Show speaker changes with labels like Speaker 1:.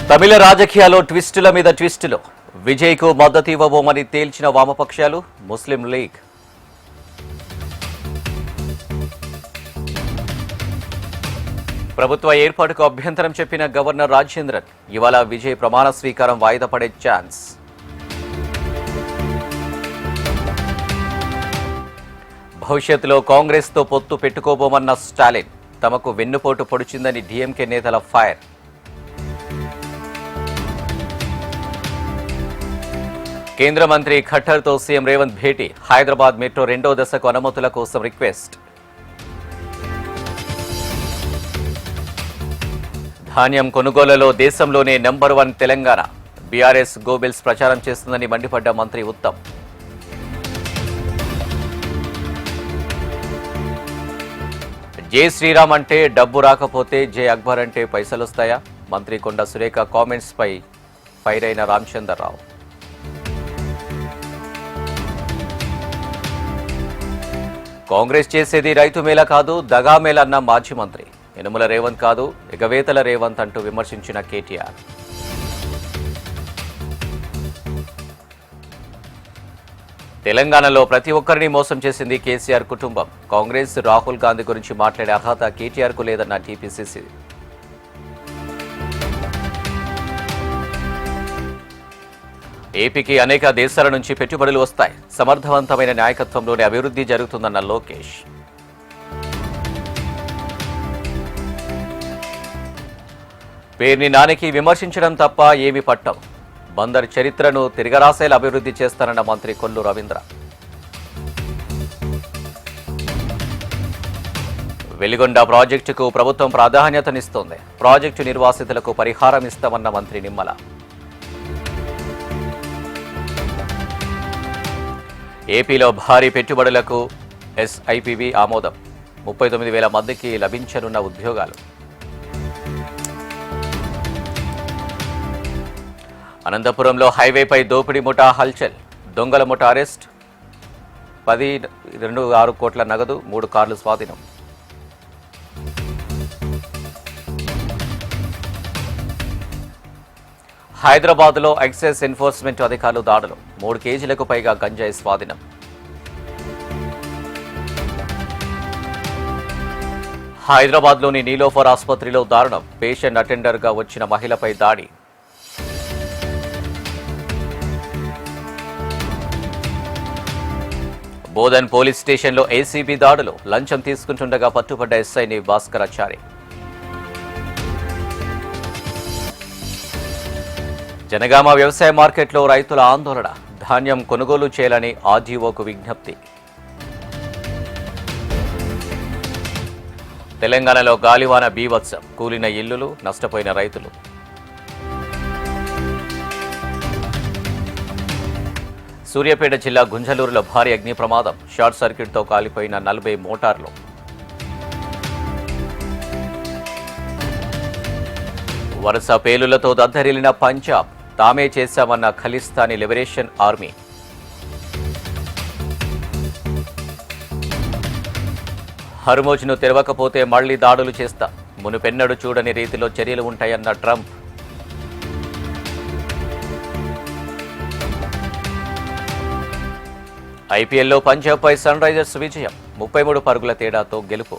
Speaker 1: తమిళ రాజకీయాల్లో ట్విస్టుల మీద ట్విస్టులు. విజయ్కు మద్దతు ఇవ్వబోమని తేల్చిన వామపక్షాలు, ముస్లిం లీగ్. ప్రభుత్వ ఏర్పాటుకు అభ్యంతరం చెప్పిన గవర్నర్ రాజేంద్రన్ ఇవాళ విజయ్ ప్రమాణ స్వీకారం వాయిదా పడే ఛాన్స్. భవిష్యత్తులో కాంగ్రెస్తో పొత్తు పెట్టుకోబోమన్న స్టాలిన్, తమకు వెన్నుపోటు పొడిచిందని డీఎంకే నేతల ఫైర్. కేంద్ర మంత్రి ఖట్టర్తో సీఎం రేవంత్ భేటీ, హైదరాబాద్ మెట్రో రెండో దశకు అనుమతుల కోసం రిక్వెస్ట్. ధాన్యం కొనుగోలులో దేశంలోనే నెంబర్ 1 తెలంగాణ, బీఆర్ఎస్ గోబెల్స్ ప్రచారం చేస్తుందని మండిపడ్డ మంత్రి ఉత్తమ్. జై శ్రీరామ్ అంటే డబ్బు రాకపోతే జై అక్బర్ అంటే పైసలొస్తాయా? మంత్రి కొండ సురేఖ కామెంట్స్ పై ఫైర్ అయిన రామచంద్రరావు. కాంగ్రెస్ చేసేది రైతు మేళ కాదు, దగా మేళ అన్న మాజీ మంత్రి. యనుమల రేవంత్ కాదు, ఎగవేతల రేవంత్ అంటూ విమర్శించిన కేటీఆర్. తెలంగాణలో ప్రతి ఒక్కరిని మోసం చేసింది కేసీఆర్ కుటుంబం. కాంగ్రెస్ రాహుల్ గాంధీ గురించి మాట్లాడే అర్హత కేటీఆర్కు లేదన్న టీపీసీసీ. ఏపీకి అనేక దేశాల నుంచి పెట్టుబడులు వస్తాయి, సమర్థవంతమైన నాయకత్వంలోనే అభివృద్ధి జరుగుతుందన్న లోకేష్. పేర్ని నానికి విమర్శించడం తప్ప ఏమి పట్టవు, బందర్ చరిత్రను తిరగరాసేలా అభివృద్ధి చేస్తారన్న మంత్రి కొల్లు రవీంద్ర. వెలిగొండ ప్రాజెక్టుకు ప్రభుత్వం ప్రాధాన్యతనిస్తోంది, ప్రాజెక్టు నిర్వాసితులకు పరిహారం ఇస్తామన్న మంత్రి నిమ్మల. ఏపీలో భారీ పెట్టుబడులకు ఎస్ఐపిబి ఆమోదం, 39,000 మందికి లభించనున్న ఉద్యోగాలు. అనంతపురంలో హైవేపై దోపిడీ ముఠా హల్చల్, దొంగల ముఠా అరెస్ట్, 10.26 కోట్ల నగదు, 3 కార్లు స్వాధీనం. హైదరాబాద్లో ఎక్సైజ్ ఎన్ఫోర్స్మెంట్ అధికారులు దాడులు, 3 కేజీలకు పైగా గంజాయి స్వాధీనం. హైదరాబాద్లోని నీలోఫర్ ఆసుపత్రిలో దారుణం, పేషెంట్ అటెండర్గా వచ్చిన మహిళపై దాడి. బోధన్ పోలీస్ స్టేషన్లో ఏసీబీ దాడులు, లంచం తీసుకుంటుండగా పట్టుబడ్డ ఎస్ఐని భాస్కరాచారి. జనగామ వ్యవసాయ మార్కెట్లో రైతుల ఆందోళన, ధాన్యం కొనుగోలు చేయాలని ఆర్డీఓకు విజ్ఞప్తి. తెలంగాణలో గాలివాన బీభత్సం, కూలిన ఇల్లులు, నష్టపోయిన రైతులు. సూర్యాపేట జిల్లా గుంజలూరులో భారీ అగ్ని ప్రమాదం, షార్ట్ సర్క్యూట్తో కాలిపోయిన 40 మోటార్లు. వరుస పేలులతో దద్దరిల్లిన పంజాబ్, తామే చేశామన్న ఖలిస్తానీ లిబరేషన్ ఆర్మీ. హర్మోజ్ను తెరవకపోతే మళ్లీ దాడులు చేస్తా, మునుపెన్నడు చూడని రీతిలో చర్యలు ఉంటాయన్న ట్రంప్. ఐపీఎల్లో పంజాబ్పై సన్ రైజర్స్ విజయం, 33 పరుగుల తేడాతో గెలుపు.